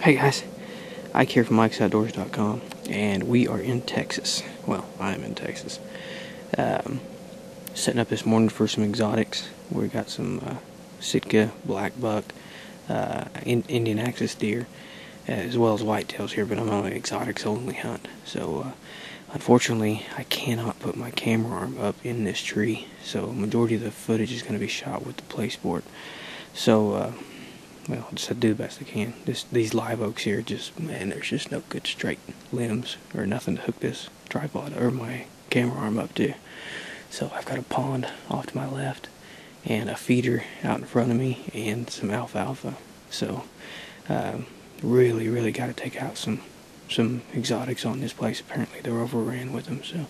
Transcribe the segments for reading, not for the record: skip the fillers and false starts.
Hey guys, Ike here from Mike'sOutdoors.com, and we are in Texas. Well, I'm in Texas. Setting up this morning for some exotics. We got some Sitka, black buck, Indian axis deer, as well as whitetails here, but I'm on an exotics only hunt. So, unfortunately, I cannot put my camera arm up in this tree, so majority of the footage is going to be shot with the PlaySport. So, well, I'll just do the best I can. These live oaks here, man, there's just no good straight limbs or nothing to hook this tripod or my camera arm up to. So I've got a pond off to my left and a feeder out in front of me and some alfalfa. So really got to take out some exotics on this place. Apparently they're overran with them. So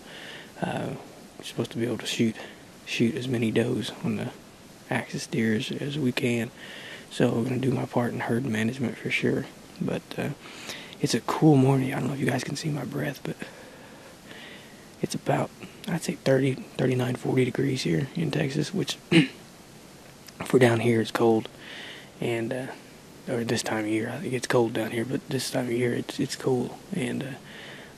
we're supposed to be able to shoot as many does on the axis deer as we can. So we're going to do my part in herd management for sure. But it's a cool morning. I don't know if you guys can see my breath, but it's about, I'd say 30, 39, 40 degrees here in Texas, which for down here it's cold. And, or this time of year, I think it's cold down here, but this time of year it's cool. And I'll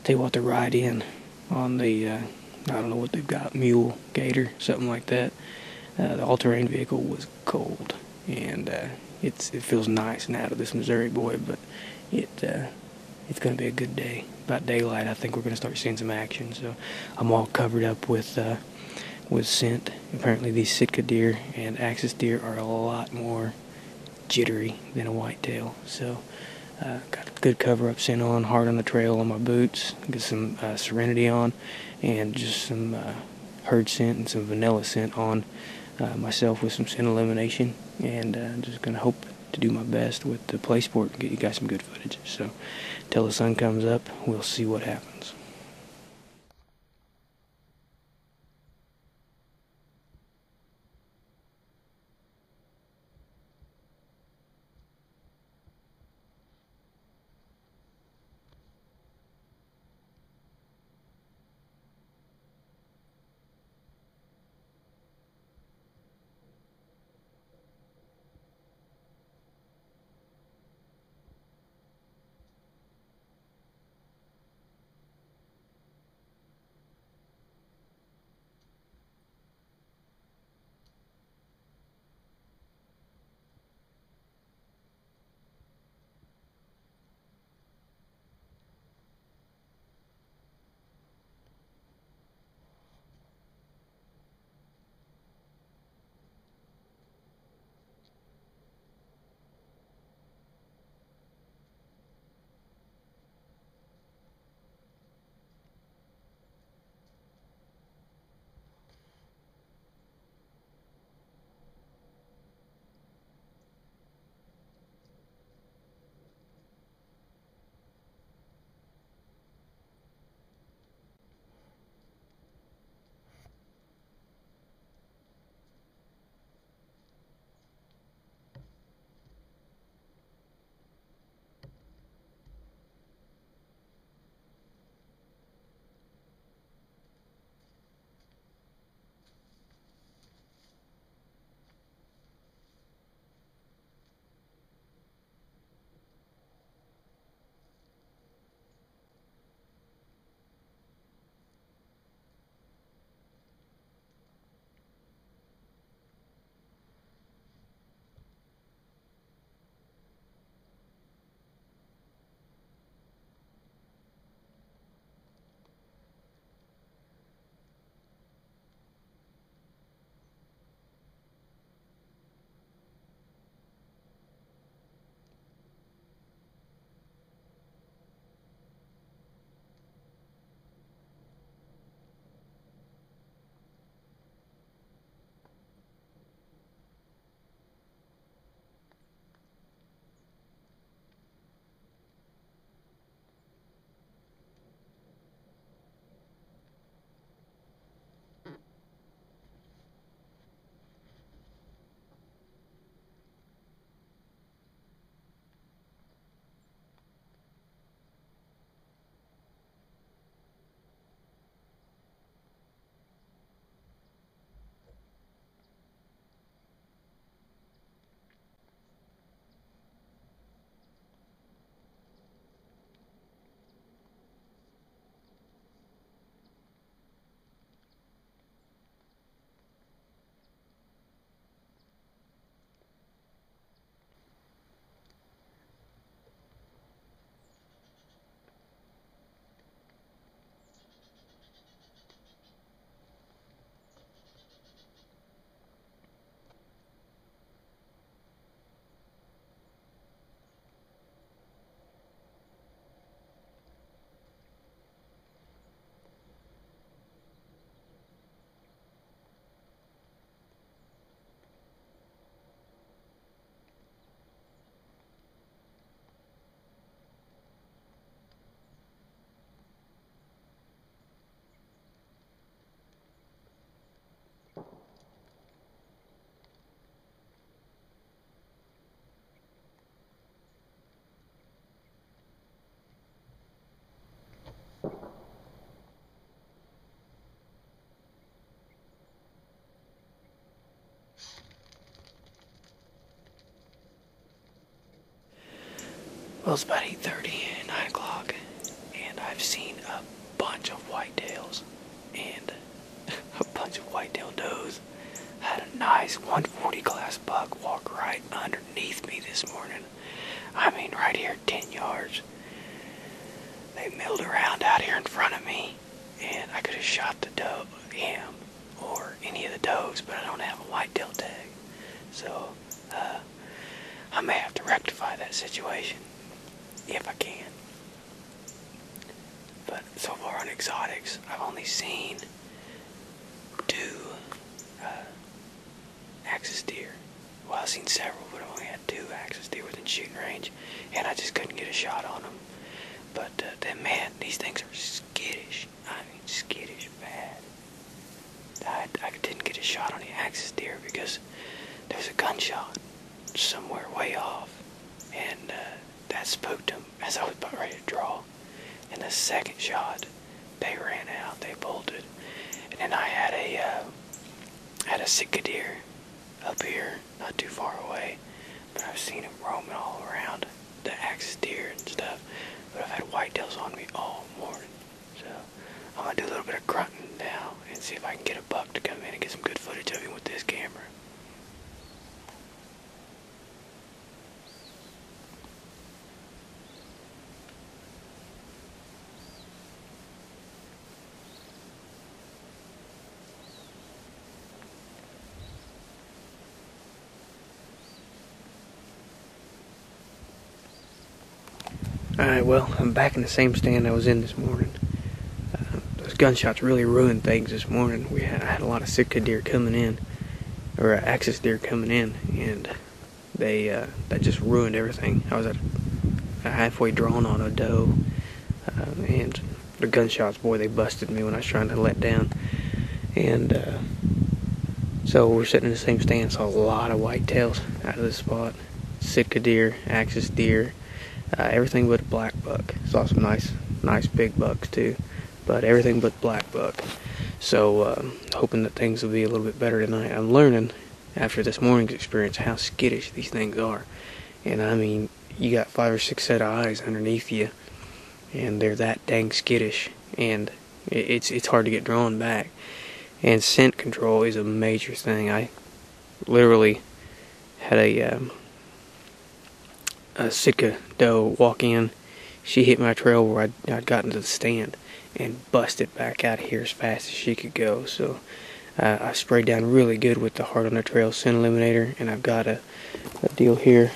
tell you what, to ride in on the, I don't know what they've got, mule, gator, something like that. The all-terrain vehicle was cold. And it feels nice and out of this Missouri boy, but it's going to be a good day. About daylight, I think we're going to start seeing some action. So I'm all covered up with scent. Apparently these Sitka deer and axis deer are a lot more jittery than a whitetail. So got a good cover-up scent on, hard on the trail on my boots, get some Serenity on, and just some herd scent and some vanilla scent on myself with some scent elimination. And I'm just going to hope to do my best with the PlaySport and get you guys some good footage. So until the sun comes up, we'll see what happens. Well, it's about 8:30, 9 o'clock, and I've seen a bunch of whitetails and a bunch of whitetail does. I had a nice 140 class buck walk right underneath me this morning. I mean, right here, 10 yards. They milled around out here in front of me, and I could have shot the doe, him, or any of the does, but I don't have a whitetail tag. So, I may have to rectify that situation, if I can. But so far on exotics, I've only seen 2 axis deer. Well, I've seen several, but I've only had 2 axis deer within shooting range, and I just couldn't get a shot on them. But then, man, these things are skittish. I mean, skittish bad. I didn't get a shot on the axis deer because there was a gunshot somewhere way off, and that spooked them as I was about ready to draw. And the second shot, they ran out, they bolted, and then I had a Sitka deer up here, not too far away, but I've seen them roaming all around the axis deer and stuff. But I've had whitetails on me all morning, so I'm gonna do a little bit of grunting now and see if I can get a buck to come in and get some good footage of him with this camera. Alright, well, I'm back in the same stand I was in this morning. Those gunshots really ruined things this morning. I had a lot of Sitka deer coming in, or axis deer coming in, and that just ruined everything. I was at a halfway drawn on a doe, and the gunshots, boy, they busted me when I was trying to let down. And so we're sitting in the same stand, saw a lot of whitetails out of this spot. Sitka deer, axis deer, everything but a black buck. Saw some nice big bucks too, but everything but black buck. So hoping that things will be a little bit better tonight. I'm learning after this morning's experience how skittish these things are. And I mean, you got 5 or 6 set of eyes underneath you, and they're that dang skittish, and it's hard to get drawn back. And scent control is a major thing. I literally had a Sitka doe walk in. She hit my trail where I'd gotten to the stand and busted back out of here as fast as she could go. So I sprayed down really good with the Heart on the Trail scent eliminator, and I've got a deal here.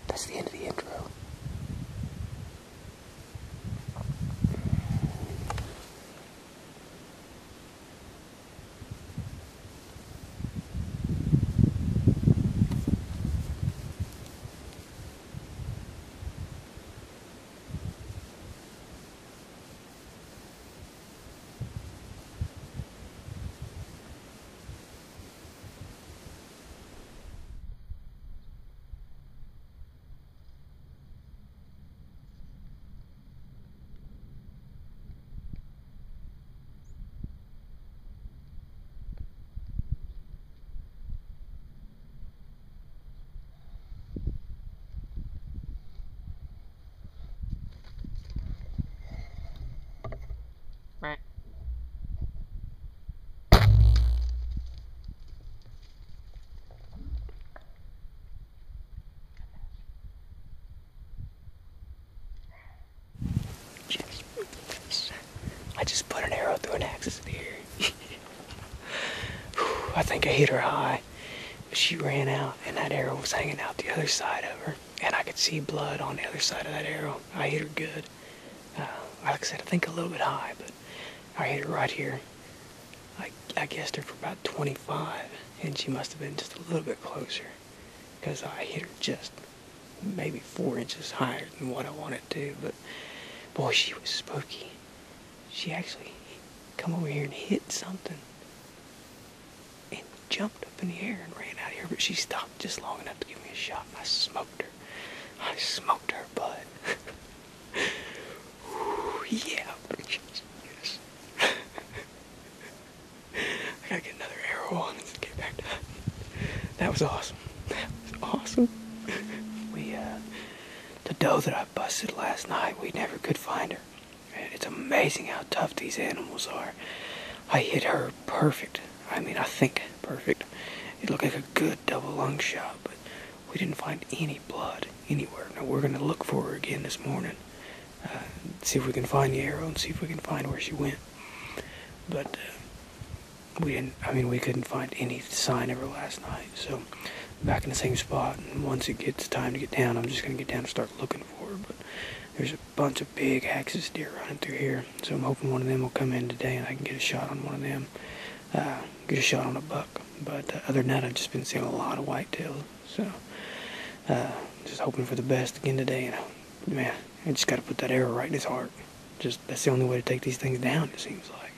That's the end of the intro. I just put an arrow through an axis deer. I think I hit her high, but she ran out, and that arrow was hanging out the other side of her, and I could see blood on the other side of that arrow. I hit her good. Like I said, I think a little bit high, but I hit her right here. I guessed her for about 25, and she must have been just a little bit closer, because I hit her just maybe 4 inches higher than what I wanted to, but boy, she was spooky. She actually come over here and hit something and jumped up in the air and ran out of here, but she stopped just long enough to give me a shot, and I smoked her. I smoked her butt. Yeah. Yes. I gotta get another arrow on and get back to that. That was awesome. That was awesome. The doe that I busted last night, we never could find her. And it's amazing how tough these animals are. I hit her perfect. I think perfect. It looked like a good double lung shot, but we didn't find any blood anywhere. Now we're gonna look for her again this morning. See if we can find the arrow and see if we can find where she went. But we couldn't find any sign of her last night. So back in the same spot, and once it gets time to get down, I'm just gonna get down and start looking for her. But there's a bunch of big axis deer running through here, so I'm hoping one of them will come in today and I can get a shot on one of them, get a shot on a buck. But other than that, I've just been seeing a lot of whitetails, so just hoping for the best again today. And man, I just got to put that arrow right in his heart. That's the only way to take these things down, it seems like.